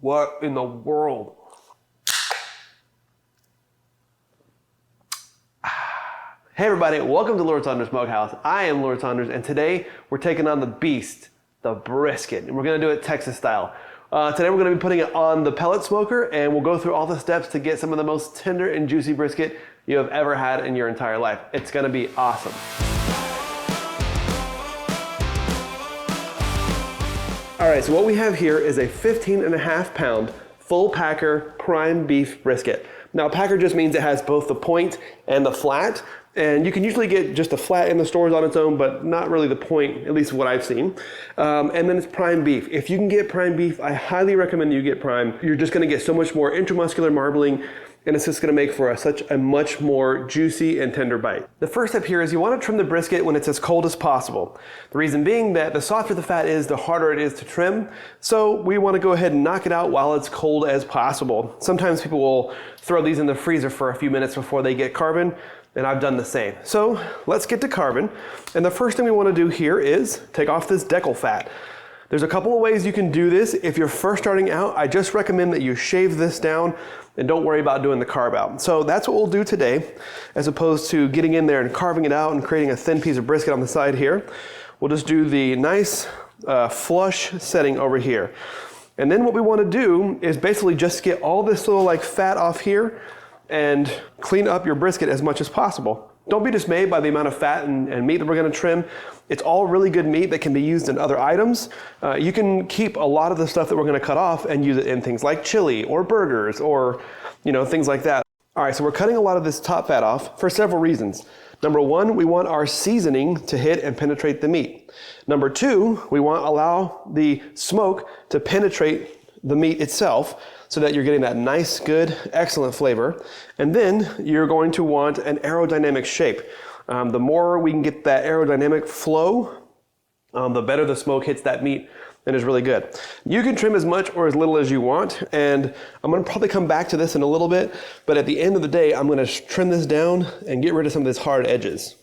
What in the world? Hey everybody, welcome to Lord Saunders Smokehouse. I am Lord Saunders, and today we're taking on the beast, the brisket, and we're gonna do it Texas style. Today we're gonna be putting it on the pellet smoker, and we'll go through all the steps to get some of the most tender and juicy brisket you have ever had in your entire life. It's gonna be awesome. All right, so what we have here is a 15.5 pound full packer prime beef brisket. Now packer just means it has both the point and the flat, and you can usually get just the flat in the stores on its own, but not really the point, at least what I've seen. And then it's prime beef. If you can get prime beef, I highly recommend you get prime. You're just gonna get so much more intramuscular marbling, and it's just gonna make for such a much more juicy and tender bite. The first step here is you wanna trim the brisket when it's as cold as possible. The reason being that the softer the fat is, the harder it is to trim. So we wanna go ahead and knock it out while it's cold as possible. Sometimes people will throw these in the freezer for a few minutes before they get carving, and I've done the same. So let's get to carving. And the first thing we wanna do here is take off this decal fat. There's a couple of ways you can do this. If you're first starting out, I just recommend that you shave this down and don't worry about doing the carve out. So that's what we'll do today, as opposed to getting in there and carving it out and creating a thin piece of brisket on the side here. We'll just do the nice flush setting over here. And then what we wanna do is basically just get all this little like fat off here and clean up your brisket as much as possible. Don't be dismayed by the amount of fat and meat that we're gonna trim. It's all really good meat that can be used in other items. You can keep a lot of the stuff that we're gonna cut off and use it in things like chili or burgers or things like that. All right, so we're cutting a lot of this top fat off for several reasons. Number one, we want our seasoning to hit and penetrate the meat. Number two, we want to allow the smoke to penetrate the meat itself so that you're getting that nice, good, excellent flavor. And then you're going to want an aerodynamic shape. The more we can get that aerodynamic flow, the better the smoke hits that meat and is really good. You can trim as much or as little as you want, and I'm gonna probably come back to this in a little bit, but at the end of the day, I'm gonna trim this down and get rid of some of these hard edges.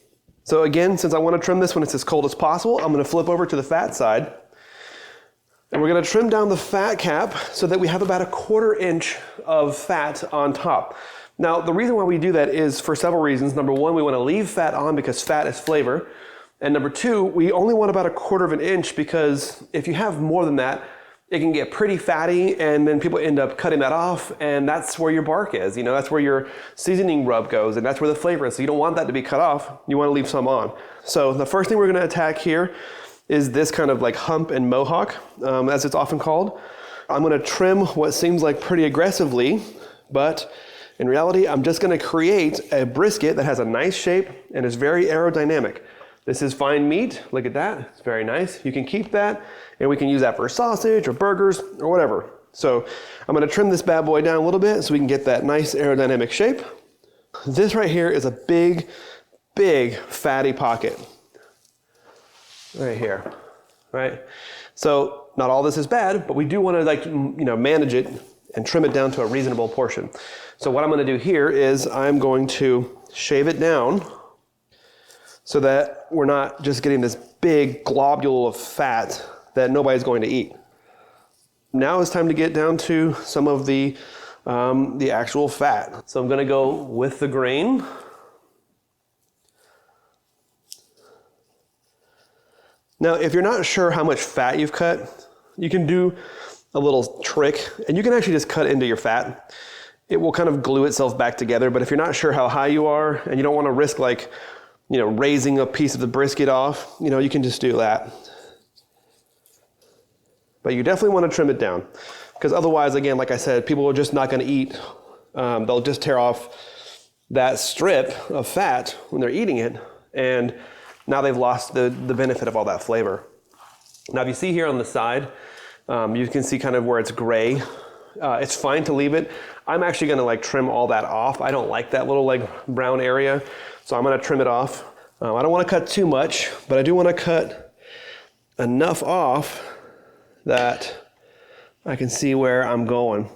So again, since I wanna trim this when it's as cold as possible, I'm gonna flip over to the fat side. And we're gonna trim down the fat cap so that we have about 1/4 inch of fat on top. Now, the reason why we do that is for several reasons. Number one, we wanna leave fat on because fat is flavor. And number two, we only want about 1/4 inch because if you have more than that, it can get pretty fatty and then people end up cutting that off, and that's where your bark is. That's where your seasoning rub goes, and that's where the flavor is. So you don't want that to be cut off. You wanna leave some on. So the first thing we're gonna attack here is this kind of like hump and mohawk, as it's often called. I'm gonna trim what seems like pretty aggressively, but in reality, I'm just gonna create a brisket that has a nice shape and is very aerodynamic. This is fine meat, look at that, it's very nice. You can keep that, and we can use that for sausage or burgers or whatever. So I'm gonna trim this bad boy down a little bit so we can get that nice aerodynamic shape. This right here is a big, big fatty pocket. Right here, right? So not all this is bad, but we do wanna manage it and trim it down to a reasonable portion. So what I'm gonna do here is I'm going to shave it down so that we're not just getting this big globule of fat that nobody's going to eat. Now it's time to get down to some of the actual fat. So I'm gonna go with the grain. Now, if you're not sure how much fat you've cut, you can do a little trick, and you can actually just cut into your fat. It will kind of glue itself back together, but if you're not sure how high you are and you don't wanna risk raising a piece of the brisket off, you can just do that. But you definitely want to trim it down, because otherwise, again, like I said, people are just not going to eat. They'll just tear off that strip of fat when they're eating it, and now they've lost the benefit of all that flavor. Now, if you see here on the side, you can see kind of where it's gray. It's fine to leave it. I'm actually going to trim all that off. I don't like that little brown area. So I'm gonna trim it off. I don't wanna cut too much, but I do wanna cut enough off that I can see where I'm going.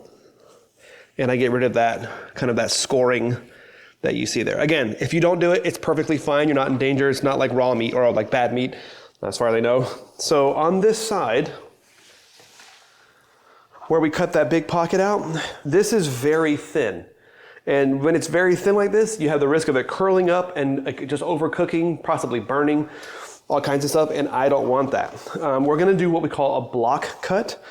And I get rid of that, kind of that scoring that you see there. Again, if you don't do it, it's perfectly fine. You're not in danger. It's not like raw meat or like bad meat, as far as I know. So on this side, where we cut that big pocket out, this is very thin. And when it's very thin like this, you have the risk of it curling up and just overcooking, possibly burning, all kinds of stuff, and I don't want that. We're gonna do what we call a block cut,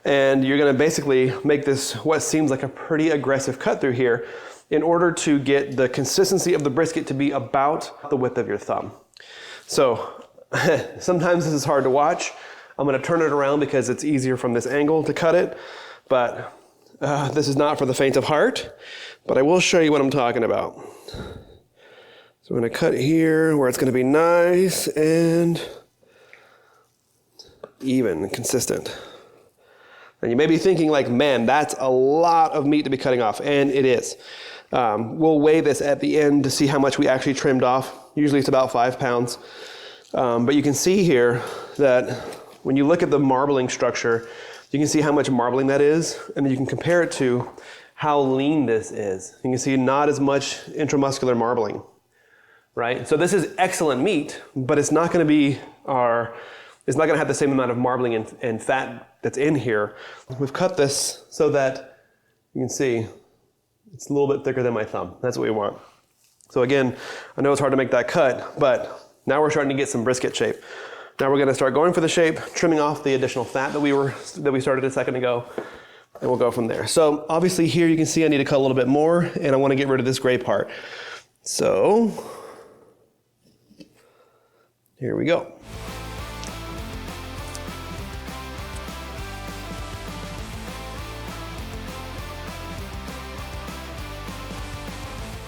and you're gonna basically make this what seems like a pretty aggressive cut through here in order to get the consistency of the brisket to be about the width of your thumb. So sometimes this is hard to watch. I'm gonna turn it around because it's easier from this angle to cut it, but this is not for the faint of heart, but I will show you what I'm talking about. So I'm gonna cut here where it's gonna be nice and even and consistent. And you may be thinking like, man, that's a lot of meat to be cutting off, and it is. We'll weigh this at the end to see how much we actually trimmed off. Usually it's about 5 pounds. But you can see here that when you look at the marbling structure, you can see how much marbling that is, and then you can compare it to how lean this is. You can see not as much intramuscular marbling, right? So this is excellent meat, but it's not gonna be it's not gonna have the same amount of marbling and fat that's in here. We've cut this so that you can see it's a little bit thicker than my thumb. That's what we want. So again, I know it's hard to make that cut, but now we're starting to get some brisket shape. Now we're gonna start going for the shape, trimming off the additional fat that we started a second ago, and we'll go from there. So obviously here you can see I need to cut a little bit more, and I wanna get rid of this gray part. So here we go.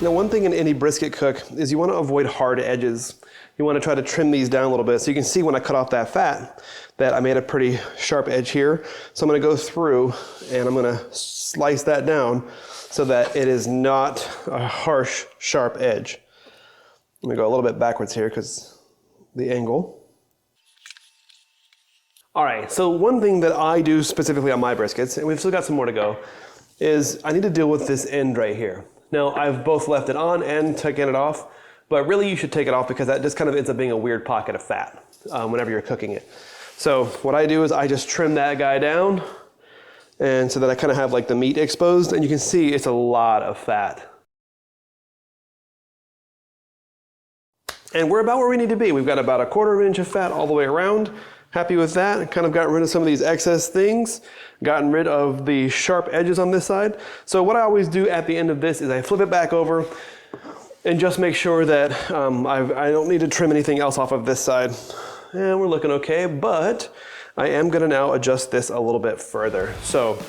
Now, one thing in any brisket cook is you want to avoid hard edges. You want to try to trim these down a little bit. So you can see when I cut off that fat that I made a pretty sharp edge here. So I'm going to go through and I'm going to slice that down so that it is not a harsh, sharp edge. I'm going to go a little bit backwards here because the angle. All right, so one thing that I do specifically on my briskets, and we've still got some more to go, is I need to deal with this end right here. Now, I've both left it on and taken it off, but really you should take it off because that just kind of ends up being a weird pocket of fat whenever you're cooking it. So what I do is I just trim that guy down, and so that I kind of have like the meat exposed, and you can see it's a lot of fat. And we're about where we need to be. We've got about 1/4 inch of fat all the way around. Happy with that. Kind of got rid of some of these excess things, gotten rid of the sharp edges on this side. So what I always do at the end of this is I flip it back over and just make sure that I don't need to trim anything else off of this side. And we're looking okay, but I am gonna now adjust this a little bit further. So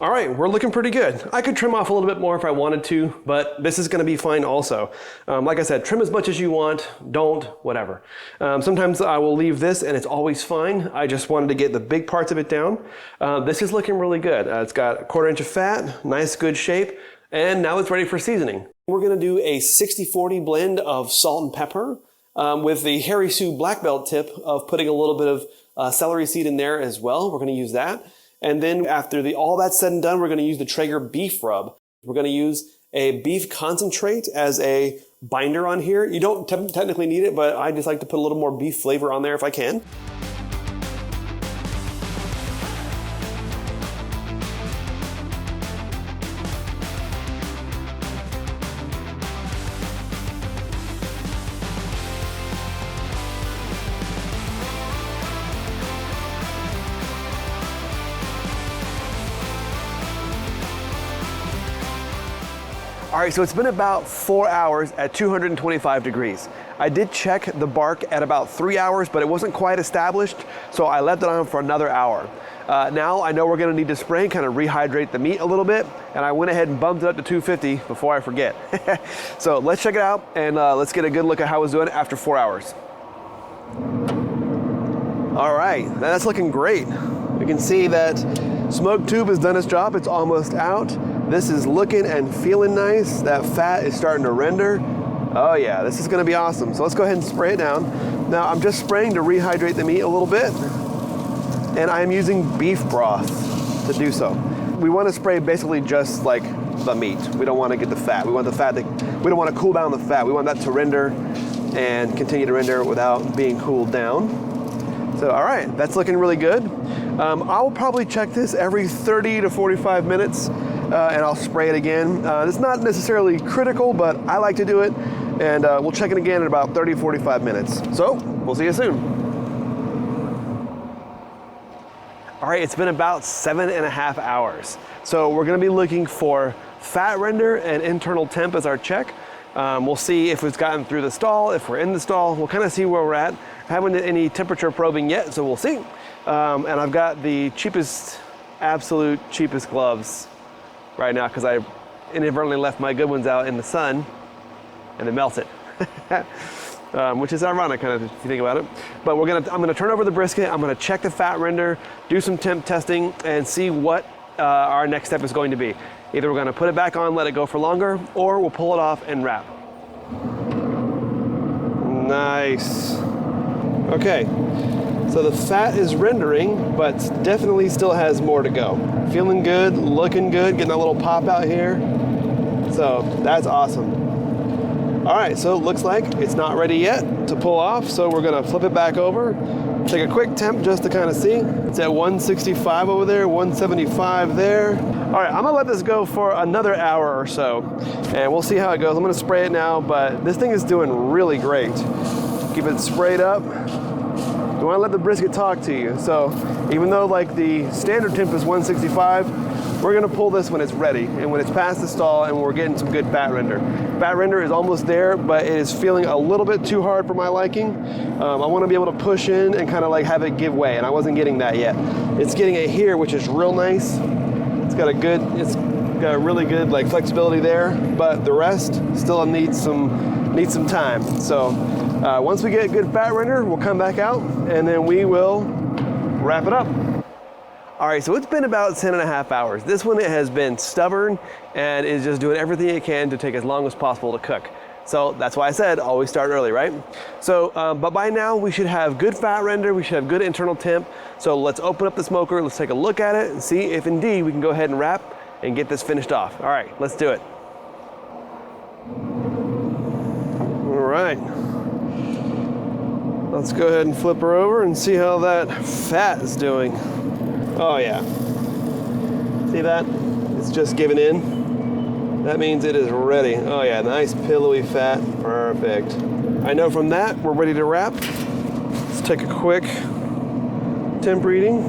all right, we're looking pretty good. I could trim off a little bit more if I wanted to, but this is gonna be fine also. Like I said, trim as much as you want, don't, whatever. Sometimes I will leave this and it's always fine. I just wanted to get the big parts of it down. This is looking really good. It's got 1/4 inch of fat, nice good shape, and now it's ready for seasoning. We're gonna do a 60-40 blend of salt and pepper with the Harry Sue black belt tip of putting a little bit of celery seed in there as well. We're gonna use that. And then after all that's said and done, we're gonna use the Traeger beef rub. We're gonna use a beef concentrate as a binder on here. You don't technically need it, but I just like to put a little more beef flavor on there if I can. All right, so it's been about 4 hours at 225 degrees. I did check the bark at about 3 hours, but it wasn't quite established, so I left it on for another hour. Now I know we're gonna need to spray and kind of rehydrate the meat a little bit, and I went ahead and bumped it up to 250 before I forget. So let's check it out, and let's get a good look at how it's doing after 4 hours. All right, that's looking great. You can see that smoke tube has done its job, it's almost out. This is looking and feeling nice. That fat is starting to render. Oh yeah, this is gonna be awesome. So let's go ahead and spray it down. Now I'm just spraying to rehydrate the meat a little bit, and I'm using beef broth to do so. we want to spray basically just like the meat. We don't want to get the fat. We want the fat we don't want to cool down the fat. We want that to render and continue to render without being cooled down. So, all right, that's looking really good. I'll probably check this every 30 to 45 minutes and I'll spray it again. It's not necessarily critical, but I like to do it. And we'll check it again in about 30, 45 minutes. So, we'll see you soon. All right, it's been about 7.5 hours. So we're gonna be looking for fat render and internal temp as our check. We'll see if it's gotten through the stall, if we're in the stall. We'll kind of see where we're at. Haven't done any temperature probing yet, so we'll see. And I've got the absolute cheapest gloves right now because I inadvertently left my good ones out in the sun and it melted. Which is ironic, kind of, if you think about it. But I'm gonna turn over the brisket. I'm gonna check the fat render, do some temp testing, and see what our next step is going to be. Either we're gonna put it back on, let it go for longer, or we'll pull it off and wrap. Nice. Okay, so the fat is rendering, but definitely still has more to go. Feeling good, looking good, getting a little pop out here. So that's awesome. All right, so it looks like it's not ready yet to pull off, so we're gonna flip it back over, take a quick temp just to kind of see. It's at 165 over there, 175 there. All right, I'm gonna let this go for another hour or so, and we'll see how it goes. I'm gonna spray it now, but this thing is doing really great. Keep it sprayed up. You wanna let the brisket talk to you. So even though like the standard temp is 165, we're gonna pull this when it's ready and when it's past the stall and we're getting some good fat render. Fat render is almost there, but it is feeling a little bit too hard for my liking. I wanna be able to push in and kind of like have it give way, and I wasn't getting that yet. It's getting it here, which is real nice. It's got a really good like flexibility there, but the rest still needs some time. So once we get good fat render, we'll come back out and then we will wrap it up. All right, so it's been about 10.5 hours. This one has been stubborn and is just doing everything it can to take as long as possible to cook. So that's why I said always start early, right? So, but by now we should have good fat render, we should have good internal temp. So let's open up the smoker, let's take a look at it and see if indeed we can go ahead and wrap and get this finished off. All right, let's do it. All right. Let's go ahead and flip her over and see how that fat is doing. Oh yeah. See that? It's just giving in. That means it is ready. Oh yeah, nice pillowy fat. Perfect. I know from that, we're ready to wrap. Let's take a quick temp reading.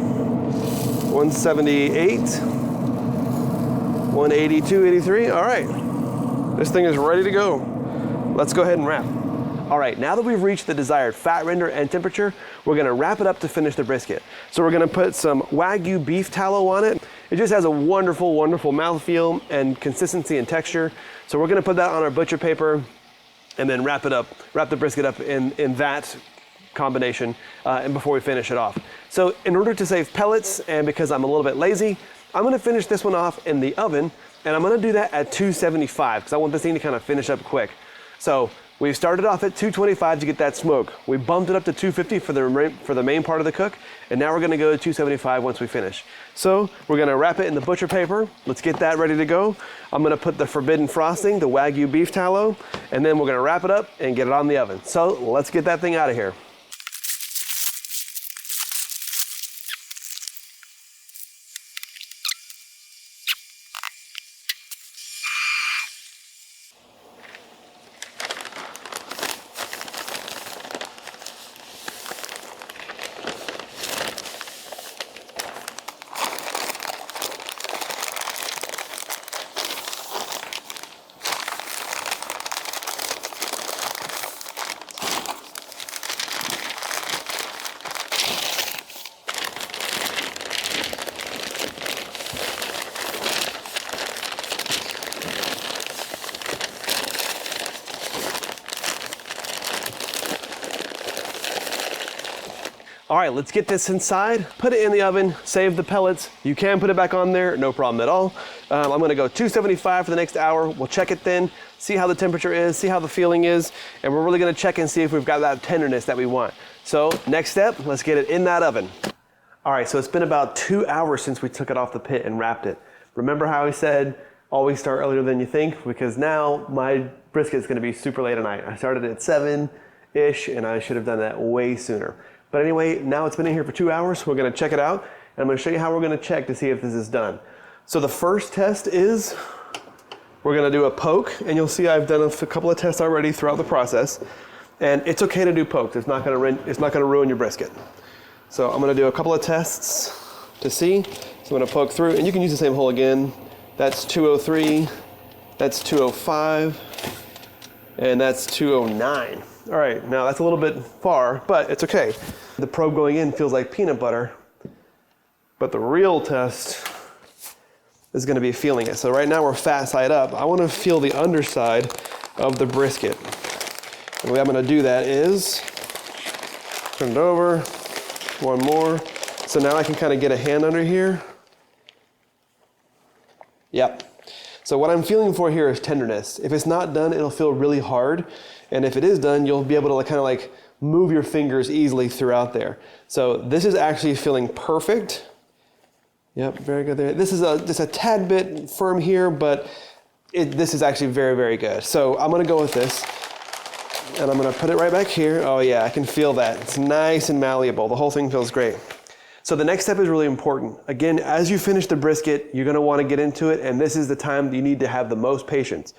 178, 182, 83. All right. This thing is ready to go. Let's go ahead and wrap. All right, now that we've reached the desired fat render and temperature, we're gonna wrap it up to finish the brisket. So we're gonna put some Wagyu beef tallow on it. It just has a wonderful, wonderful mouthfeel and consistency and texture. So we're gonna put that on our butcher paper and then wrap the brisket up in that combination and before we finish it off. So in order to save pellets and because I'm a little bit lazy, I'm gonna finish this one off in the oven and I'm gonna do that at 275 because I want this thing to kind of finish up quick. So we started off at 225 to get that smoke. We bumped it up to 250 for the main part of the cook, and now we're gonna go to 275 once we finish. So we're gonna wrap it in the butcher paper. Let's get that ready to go. I'm gonna put the forbidden frosting, the Wagyu beef tallow, and then we're gonna wrap it up and get it on the oven. So let's get that thing out of here. All right, let's get this inside, put it in the oven, save the pellets. You can put it back on there, no problem at all. I'm gonna go 275 for the next hour. We'll check it then, see how the temperature is, see how the feeling is, and we're really gonna check and see if we've got that tenderness that we want. So next step, let's get it in that oven. All right, so it's been about 2 hours since we took it off the pit and wrapped it. Remember how I said, always start earlier than you think? Because now my brisket is gonna be super late at night. I started at 7-ish and I should have done that way sooner. But anyway, now it's been in here for 2 hours. We're gonna check it out. And I'm gonna show you how we're gonna check to see if this is done. So the first test is, we're gonna do a poke, and you'll see I've done a couple of tests already throughout the process. And it's okay to do pokes. It's not gonna ruin your brisket. So I'm gonna do a couple of tests to see. So I'm gonna poke through, and you can use the same hole again. That's 203, that's 205, and that's 209. All right, now that's a little bit far, but it's okay. The probe going in feels like peanut butter, but the real test is gonna be feeling it. So right now we're fat side up. I wanna feel the underside of the brisket. The way I'm gonna do that is turn it over, one more. So now I can kind of get a hand under here. Yep. So what I'm feeling for here is tenderness. If it's not done, it'll feel really hard. And if it is done, you'll be able to kind of like move your fingers easily throughout there. So this is actually feeling perfect. Yep, very good there. This is just a tad bit firm here, but this is actually very, very good. So I'm gonna go with this. And I'm gonna put it right back here. Oh yeah, I can feel that. It's nice and malleable. The whole thing feels great. So the next step is really important. Again, as you finish the brisket, you're gonna wanna get into it, and this is the time you need to have the most patience.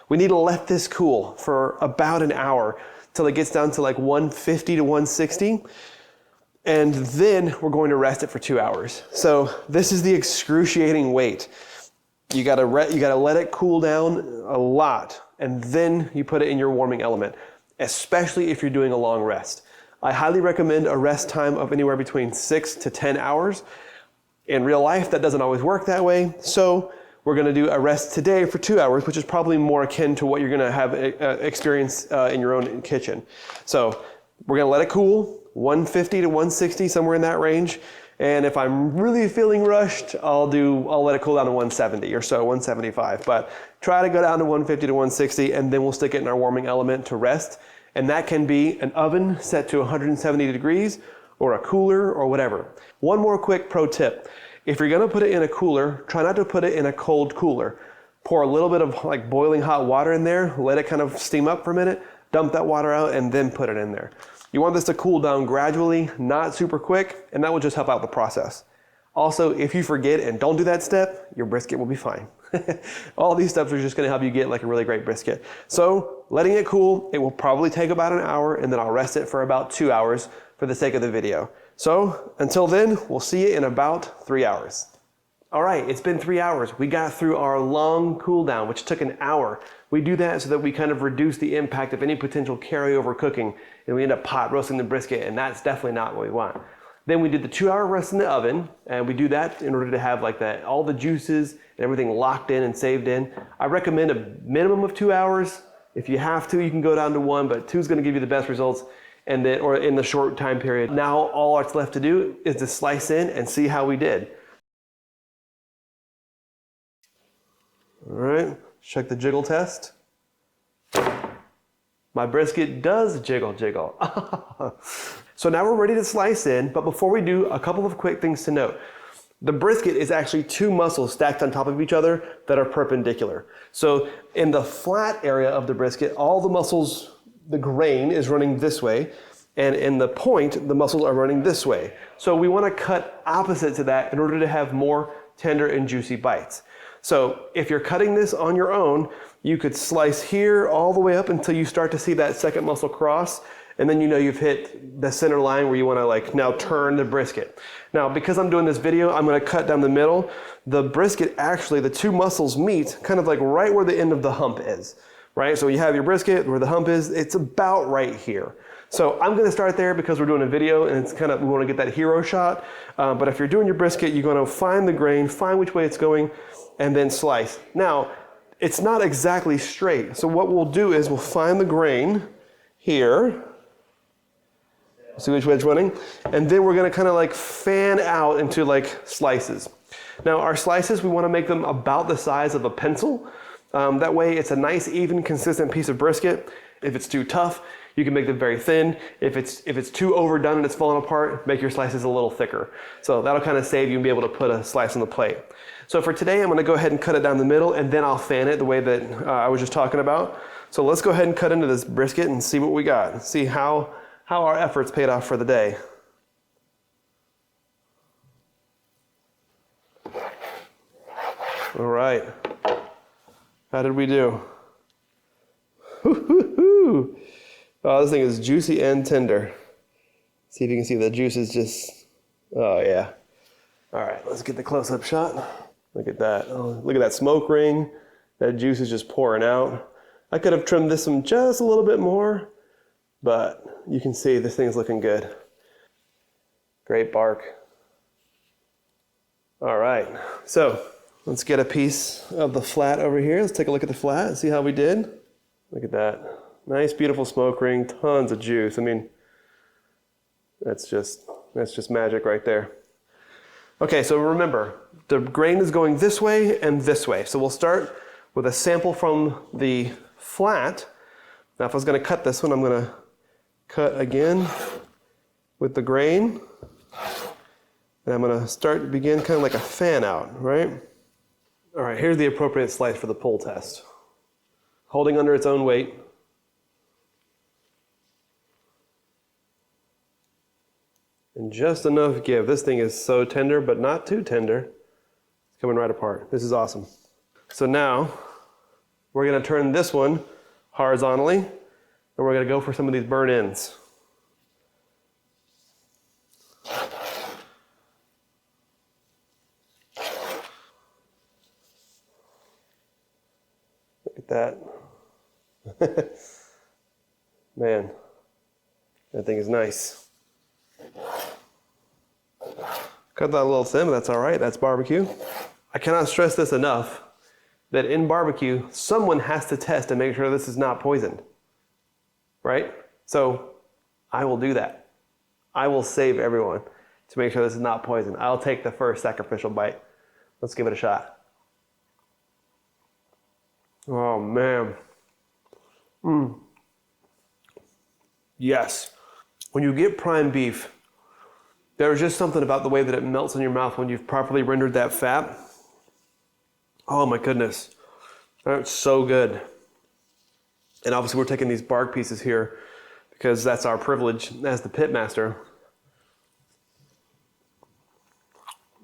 We need to let this cool for about an hour till it gets down to like 150 to 160. And then we're going to rest it for 2 hours. So this is the excruciating wait. You gotta let it cool down a lot, and then you put it in your warming element, especially if you're doing a long rest. I highly recommend a rest time of anywhere between 6 to 10 hours. In real life, that doesn't always work that way. So we're gonna do a rest today for 2 hours, which is probably more akin to what you're gonna have experience in your own kitchen. So we're gonna let it cool, 150 to 160, somewhere in that range. And if I'm really feeling rushed, I'll let it cool down to 170 or so, 175. But try to go down to 150 to 160, and then we'll stick it in our warming element to rest. And that can be an oven set to 170 degrees or a cooler or whatever. One more quick pro tip. If you're gonna put it in a cooler, try not to put it in a cold cooler. Pour a little bit of like boiling hot water in there, let it kind of steam up for a minute, dump that water out, and then put it in there. You want this to cool down gradually, not super quick, and that will just help out the process. Also, if you forget and don't do that step, your brisket will be fine. All these steps are just gonna help you get like a really great brisket. So letting it cool, it will probably take about an hour, and then I'll rest it for about 2 hours for the sake of the video. So until then, we'll see you in about 3 hours. All right, it's been 3 hours. We got through our long cool down, which took an hour. We do that so that we kind of reduce the impact of any potential carryover cooking, and we end up pot roasting the brisket, and that's definitely not what we want. Then we did the 2 hour rest in the oven, and we do that in order to have like all the juices and everything locked in and saved in. I recommend a minimum of 2 hours. If you have to, you can go down to 1, but 2 is gonna give you the best results, and then, or in the short time period. Now all that's left to do is to slice in and see how we did. All right, check the jiggle test. My brisket does jiggle. So now we're ready to slice in, but before we do, a couple of quick things to note. The brisket is actually 2 muscles stacked on top of each other that are perpendicular. So in the flat area of the brisket, all the muscles, the grain is running this way, and in the point, the muscles are running this way. So we wanna cut opposite to that in order to have more tender and juicy bites. So if you're cutting this on your own, you could slice here all the way up until you start to see that second muscle cross, and then you know you've hit the center line where you wanna like now turn the brisket. Now, because I'm doing this video, I'm gonna cut down the middle. The brisket, actually, the 2 muscles meet kind of like right where the end of the hump is, right? So you have your brisket where the hump is, it's about right here. So I'm gonna start there because we're doing a video and it's kind of, we wanna get that hero shot. But if you're doing your brisket, you're gonna find the grain, find which way it's going, and then slice. Now, it's not exactly straight. So what we'll do is we'll find the grain here. See which way it's running? And then we're gonna kind of like fan out into like slices. Now our slices, we wanna make them about the size of a pencil. That way it's a nice, even, consistent piece of brisket. If it's too tough, you can make them very thin. If it's too overdone and it's falling apart, make your slices a little thicker. So that'll kind of save you and be able to put a slice on the plate. So for today, I'm gonna go ahead and cut it down the middle, and then I'll fan it the way that I was just talking about. So let's go ahead and cut into this brisket and see what we got. See how our efforts paid off for the day. All right, how did we do? Hoo-hoo-hoo. Oh, this thing is juicy and tender. See if you can see the juice is just, oh yeah. All right, let's get the close-up shot. Look at that. Oh, look at that smoke ring. That juice is just pouring out. I could have trimmed this one just a little bit more, but you can see this thing's looking good. Great bark. All right, so let's get a piece of the flat over here. Let's take a look at the flat and see how we did. Look at that. Nice, beautiful smoke ring, tons of juice. I mean, that's just magic right there. Okay, so remember, the grain is going this way and this way. So we'll start with a sample from the flat. Now if I was gonna cut this one, I'm gonna cut again with the grain. And I'm gonna begin kind of like a fan out, right? All right, here's the appropriate slice for the pull test. Holding under its own weight. And just enough give. This thing is so tender, but not too tender. It's coming right apart. This is awesome. So now, we're gonna turn this one horizontally, and we're gonna go for some of these burn ends. Look at that. Man, that thing is nice. Cut that a little thin, but that's all right. That's barbecue. I cannot stress this enough, that in barbecue, someone has to test and make sure this is not poisoned, right? So I will do that. I will save everyone to make sure this is not poisoned. I'll take the first sacrificial bite. Let's give it a shot. Oh man. Yes. When you get prime beef, there's just something about the way that it melts in your mouth when you've properly rendered that fat. Oh my goodness. That's so good. And obviously we're taking these bark pieces here because that's our privilege as the pit master.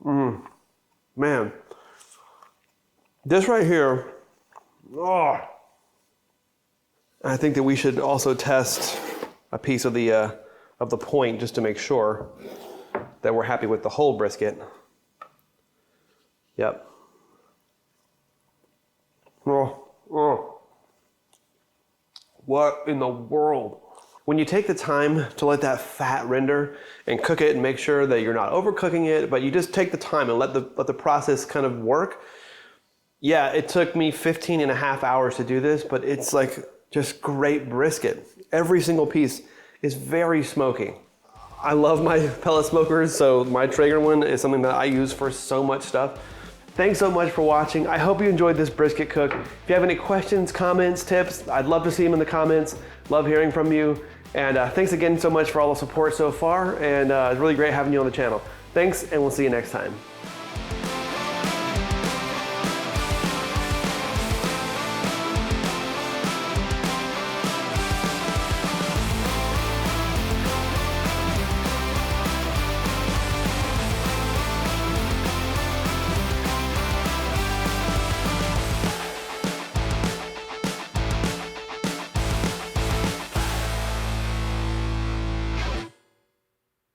Man. This right here, oh. I think that we should also test a piece of the point just to make sure that we're happy with the whole brisket. Yep. Oh. What in the world? When you take the time to let that fat render and cook it and make sure that you're not overcooking it, but you just take the time and let the process kind of work. Yeah, it took me 15.5 hours to do this, but it's like just great brisket. Every single piece is very smoky. I love my pellet smokers, so my Traeger one is something that I use for so much stuff. Thanks so much for watching. I hope you enjoyed this brisket cook. If you have any questions, comments, tips, I'd love to see them in the comments. Love hearing from you. And thanks again so much for all the support so far. And it's really great having you on the channel. Thanks, and we'll see you next time.